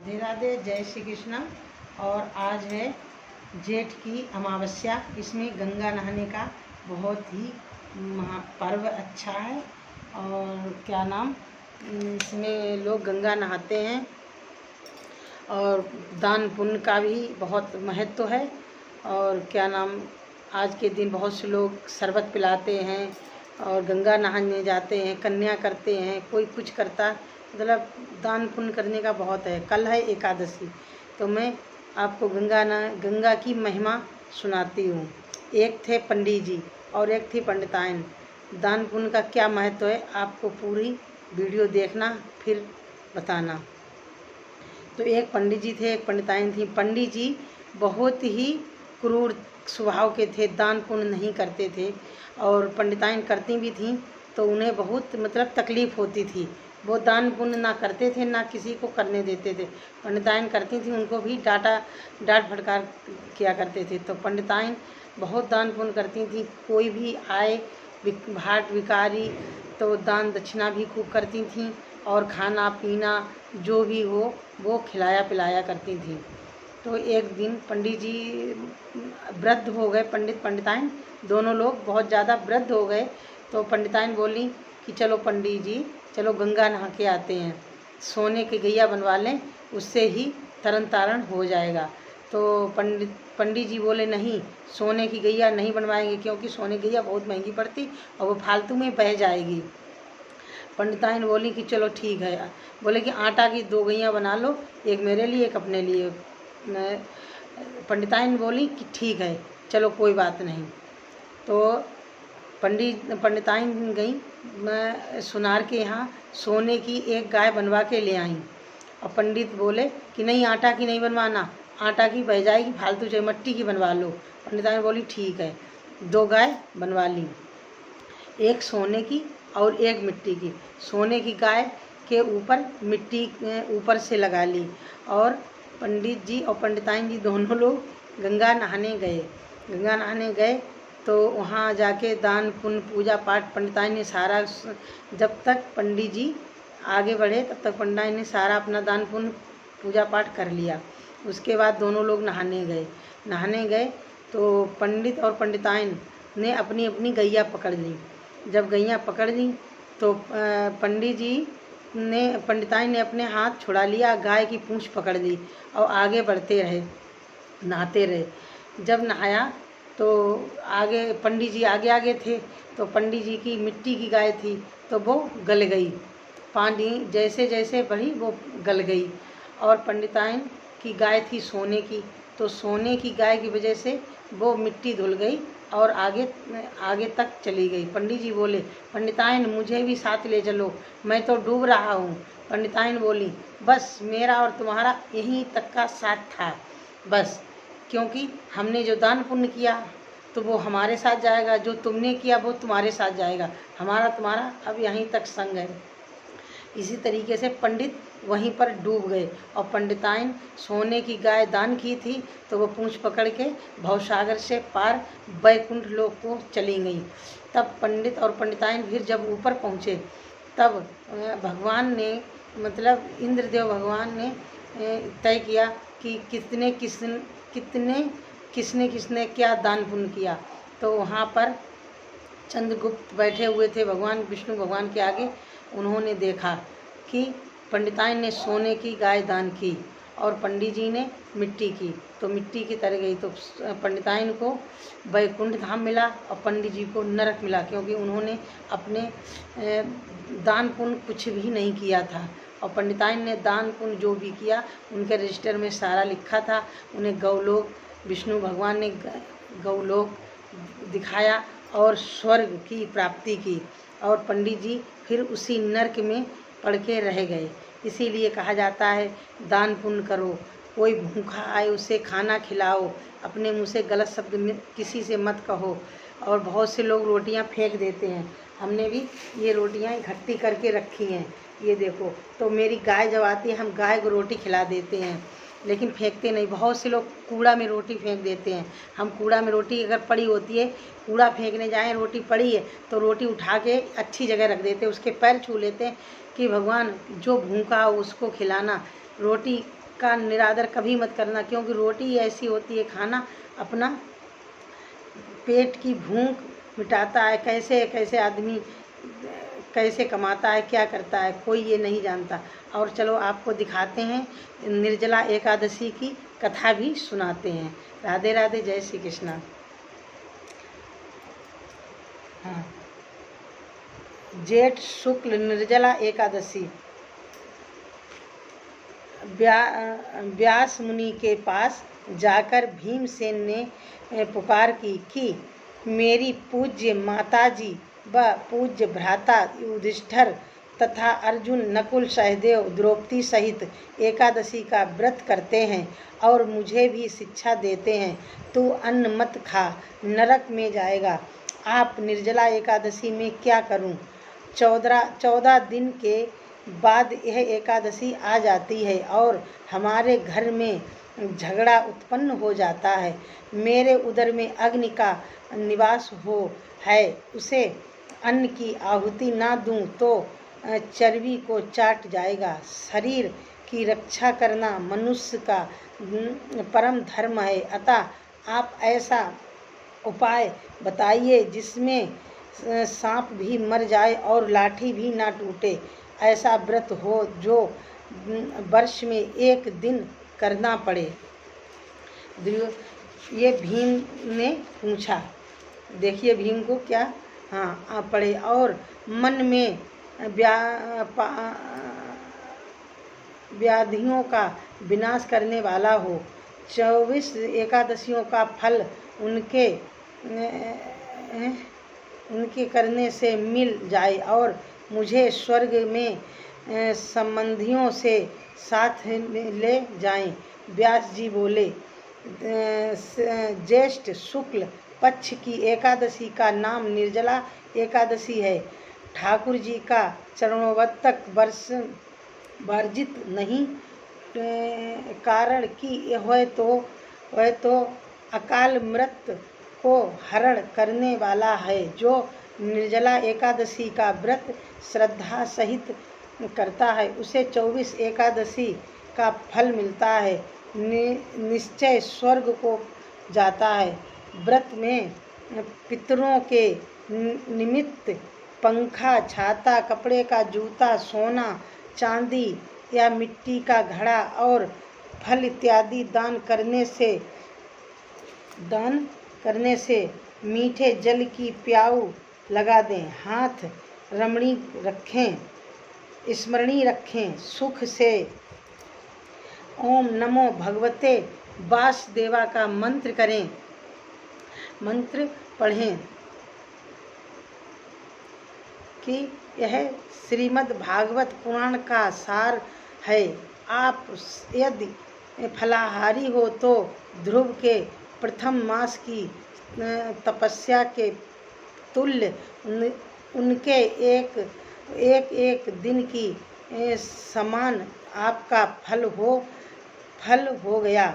राधे राधे, जय श्री कृष्ण। और आज है जेठ की अमावस्या। इसमें गंगा नहाने का बहुत ही पर्व अच्छा है। और क्या नाम, इसमें लोग गंगा नहाते हैं और दान पुण्य का भी बहुत महत्व है। और क्या नाम, आज के दिन बहुत से लोग शरबत पिलाते हैं और गंगा नहाने जाते हैं, कन्या करते हैं, कोई कुछ करता, मतलब दान पुण्य करने का बहुत है। कल है एकादशी, तो मैं आपको गंगा की महिमा सुनाती हूँ। एक थे पंडित जी और एक थी पंडिताइन। दान पुण्य का क्या महत्व है, आपको पूरी वीडियो देखना फिर बताना। तो एक पंडित जी थे, एक पंडिताइन थी। पंडित जी बहुत ही क्रूर स्वभाव के थे, दान पुण्य नहीं करते थे। और पंडिताइन करती भी थीं तो उन्हें बहुत मतलब तकलीफ़ होती थी। वो दान पुण्य ना करते थे, ना किसी को करने देते थे। पंडिताइन करती थी, उनको भी डांट फटकार किया करते थे। तो पंडिताइन बहुत दान पुण्य करती थी। कोई भी आए भाट भिखारी तो दान दक्षिणा भी खूब करती थीं और खाना पीना जो भी हो वो खिलाया पिलाया करती थी। तो एक दिन पंडित जी वृद्ध हो गए, पंडित पंडिताइन दोनों लोग बहुत ज़्यादा वृद्ध हो गए। तो पंडिताइन बोली कि चलो पंडित जी, चलो गंगा नहा के आते हैं, सोने की गैया बनवा लें, उससे ही तरन तारण हो जाएगा। तो पंडित जी बोले नहीं, सोने की गैया नहीं बनवाएंगे, क्योंकि सोने की गैया बहुत महंगी पड़ती और वो फालतू में बह जाएगी। पंडिताइन बोली कि चलो ठीक है। बोले कि आटा की 2 गैया बना लो, एक मेरे लिए एक अपने लिए। पंडिताइन बोली कि ठीक है, चलो कोई बात नहीं। तो पंडिताइन गई, मैं सुनार के यहाँ सोने की एक गाय बनवा के ले आई। और पंडित बोले कि नहीं, आटा की नहीं बनवाना, आटा की बह जाएगी, फालतू चाहिए, मट्टी की बनवा लो। पंडिताइन बोली ठीक है। 2 गाय बनवा ली, एक सोने की और एक मिट्टी की। सोने की गाय के ऊपर मिट्टी ऊपर से लगा ली। और पंडित जी और पंडिताइन जी दोनों लोग गंगा नहाने गए। गंगा नहाने गए तो वहाँ जाके दान पुण्य पूजा पाठ पंडिताइन ने सारा, जब तक पंडित जी आगे बढ़े तब तक पंडिताइन ने सारा अपना दान पुण्य पूजा पाठ कर लिया। उसके बाद दोनों लोग नहाने गए तो पंडित और पंडिताइन ने अपनी अपनी गैया पकड़ ली। जब गैया पकड़ ली तो पंडिताइन ने अपने हाथ छुड़ा लिया, गाय की पूँछ पकड़ ली और आगे बढ़ते रहे, नहाते रहे। जब नहाया तो आगे पंडित जी आगे थे, तो पंडित जी की मिट्टी की गाय थी तो वो गल गई। पानी जैसे जैसे बढ़ी वो गल गई। और पंडिताइन की गाय थी सोने की, तो सोने की गाय की वजह से वो मिट्टी धुल गई और आगे तक चली गई। पंडित जी बोले पंडिताइन मुझे भी साथ ले चलो, मैं तो डूब रहा हूँ। पंडिताइन बोली बस मेरा और तुम्हारा यहीं तक का साथ था, बस, क्योंकि हमने जो दान पुण्य किया तो वो हमारे साथ जाएगा, जो तुमने किया वो तुम्हारे साथ जाएगा, हमारा तुम्हारा अब यहीं तक संग है। इसी तरीके से पंडित वहीं पर डूब गए। और पंडिताइन सोने की गाय दान की थी तो वो पूँछ पकड़ के भवसागर से पार वैकुंठ लोक को चली गई। तब पंडित और पंडिताइन फिर जब ऊपर पहुँचे तब भगवान ने, मतलब इंद्रदेव भगवान ने तय किया कि किसने क्या दान पुण्य किया। तो वहाँ पर चंद्रगुप्त बैठे हुए थे भगवान विष्णु भगवान के आगे। उन्होंने देखा कि पंडिताइन ने सोने की गाय दान की और पंडित जी ने मिट्टी की, तो मिट्टी की तरह गई। तो पंडिताइन को वैकुंठ धाम मिला और पंडित जी को नरक मिला, क्योंकि उन्होंने अपने दान पुण्य कुछ भी नहीं किया था। और पंडिताइन ने दान पुण्य जो भी किया उनके रजिस्टर में सारा लिखा था। उन्हें गौलोक, विष्णु भगवान ने गौलोक दिखाया और स्वर्ग की प्राप्ति की। और पंडित जी फिर उसी नरक में पड़ के रह गए। इसीलिए कहा जाता है दान पुण्य करो, कोई भूखा आए उसे खाना खिलाओ, अपने मुँह से गलत शब्द में किसी से मत कहो। और बहुत से लोग रोटियां फेंक देते हैं, हमने भी ये रोटियां इकट्ठी करके रखी हैं, ये देखो। तो मेरी गाय जब आती है हम गाय को रोटी खिला देते हैं, लेकिन फेंकते नहीं। बहुत से लोग कूड़ा में रोटी फेंक देते हैं। हम कूड़ा में रोटी अगर पड़ी होती है, कूड़ा फेंकने जाएं, रोटी पड़ी है तो रोटी उठा के अच्छी जगह रख देते हैं, उसके पैर छू लेते हैं कि भगवान जो भूखा हो उसको खिलाना। रोटी का निरादर कभी मत करना, क्योंकि रोटी ऐसी होती है, खाना अपना पेट की भूख मिटाता है। कैसे कैसे आदमी कैसे कमाता है, क्या करता है, कोई ये नहीं जानता। और चलो आपको दिखाते हैं, निर्जला एकादशी की कथा भी सुनाते हैं। राधे राधे, जय श्री कृष्णा। हाँ, जेठ शुक्ल निर्जला एकादशी। व्यास मुनि के पास जाकर भीमसेन ने पुकार की कि मेरी पूज्य माताजी व पूज्य भ्राता युधिष्ठिर तथा अर्जुन, नकुल, सहदेव, द्रौपदी सहित एकादशी का व्रत करते हैं और मुझे भी शिक्षा देते हैं। तू अन्न मत खा, नरक में जाएगा। आप निर्जला एकादशी में क्या करूं? 14 दिन के बाद यह एकादशी आ जाती है और हमारे घर में झगड़ा उत्पन्न हो जाता है। मेरे उदर में अग्नि का निवास हो है, उसे अन्न की आहुति ना दूं तो चर्बी को चाट जाएगा। शरीर की रक्षा करना मनुष्य का परम धर्म है, अतः आप ऐसा उपाय बताइए जिसमें सांप भी मर जाए और लाठी भी ना टूटे। ऐसा व्रत हो जो वर्ष में एक दिन करना पड़े। ये भीम ने पूछा। देखिए भीम को क्या पड़े और मन में व्याधियों का विनाश करने वाला हो। 24 एकादशियों का फल उनके करने से मिल जाए और मुझे स्वर्ग में संबंधियों से साथ ले जाएं। व्यास जी बोले, ज्येष्ठ शुक्ल पक्ष की एकादशी का नाम निर्जला एकादशी है। ठाकुर जी का चरणोवतक वर्जित नहीं, कारण कि वह तो अकाल मृत्यु को हरण करने वाला है। जो निर्जला एकादशी का व्रत श्रद्धा सहित करता है उसे 24 एकादशी का फल मिलता है, निश्चय स्वर्ग को जाता है। व्रत में पितरों के निमित्त पंखा, छाता, कपड़े का जूता, सोना, चांदी या मिट्टी का घड़ा और फल इत्यादि दान करने से मीठे जल की प्याऊ लगा दें। हाथ स्मरणी रखें। सुख से ओम नमो भगवते वासुदेवा का मंत्र पढ़ें कि यह श्रीमद् भागवत पुराण का सार है। आप यदि फलाहारी हो तो ध्रुव के प्रथम मास की तपस्या के तुल्य उनके एक दिन की समान आपका फल हो गया।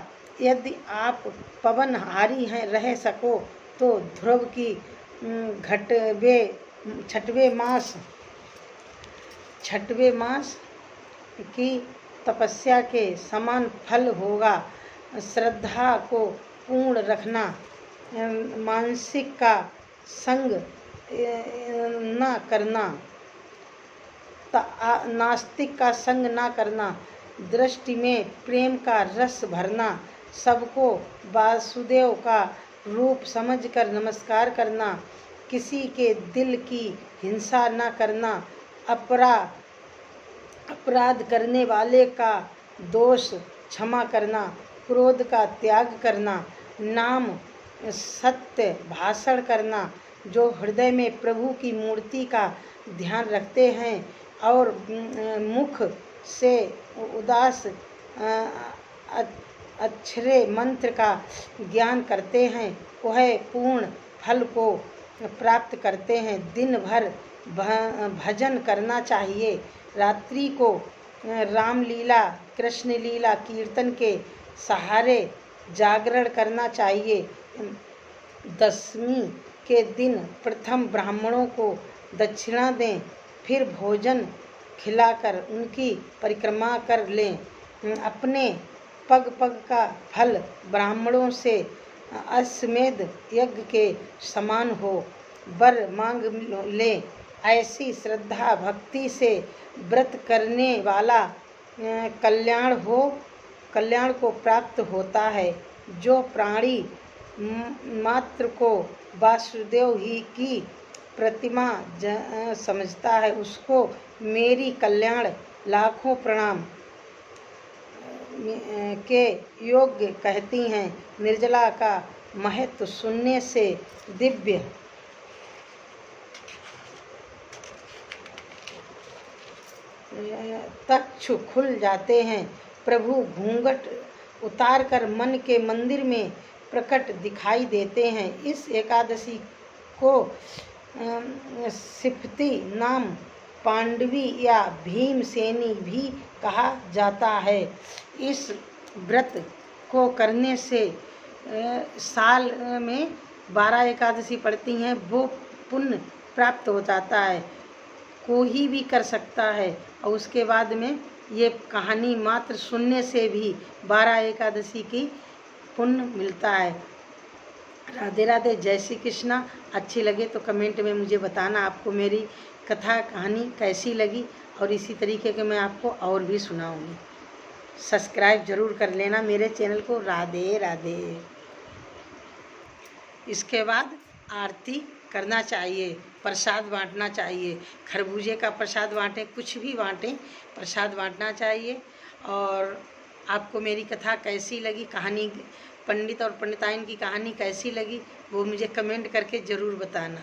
यदि आप पवनहारी रह सको तो ध्रुव की छठवें मास की तपस्या के समान फल होगा। श्रद्धा को पूर्ण रखना, मानसिक का संग न करना, नास्तिक का संग न करना, दृष्टि में प्रेम का रस भरना, सबको वासुदेव का रूप समझकर नमस्कार करना, किसी के दिल की हिंसा न करना, अपराध करने वाले का दोष क्षमा करना, क्रोध का त्याग करना, नाम सत्य भाषण करना, जो हृदय में प्रभु की मूर्ति का ध्यान रखते हैं और मुख से उदास अक्षरे मंत्र का ज्ञान करते हैं, वह पूर्ण फल को प्राप्त करते हैं। दिन भर भजन करना चाहिए। रात्रि को रामलीला, कृष्ण लीला कीर्तन के सहारे जागरण करना चाहिए। दशमी के दिन प्रथम ब्राह्मणों को दक्षिणा दें, फिर भोजन खिलाकर उनकी परिक्रमा कर लें। अपने पग पग का फल ब्राह्मणों से अश्वमेध यज्ञ के समान हो। वर मांग ले, ऐसी श्रद्धा भक्ति से व्रत करने वाला कल्याण को प्राप्त होता है। जो प्राणी मात्र को वासुदेव ही की प्रतिमा समझता है, उसको मेरी कल्याण लाखों प्रणाम के योग्य कहती हैं। निर्जला का महत्व सुनने से दिव्य चक्षु खुल जाते हैं। प्रभु घूंघट उतारकर मन के मंदिर में प्रकट दिखाई देते हैं। इस एकादशी को सिफती नाम पांडवी या भीमसेनी भी कहा जाता है। इस व्रत को करने से साल में 12 एकादशी पड़ती हैं, वो पुण्य प्राप्त हो जाता है। कोई भी कर सकता है। और उसके बाद में ये कहानी मात्र सुनने से भी 12 एकादशी की पुण्य मिलता है। राधे राधे, जय श्री कृष्णा। अच्छी लगे तो कमेंट में मुझे बताना आपको मेरी कथा कहानी कैसी लगी, और इसी तरीके के मैं आपको और भी सुनाऊंगी। सब्सक्राइब जरूर कर लेना मेरे चैनल को। राधे राधे। इसके बाद आरती करना चाहिए, प्रसाद बांटना चाहिए। खरबूजे का प्रसाद बांटें, कुछ भी बांटें, प्रसाद बांटना चाहिए। और आपको मेरी कथा कैसी लगी, कहानी पंडित और पंडिताइन की कहानी कैसी लगी, वो मुझे कमेंट करके ज़रूर बताना।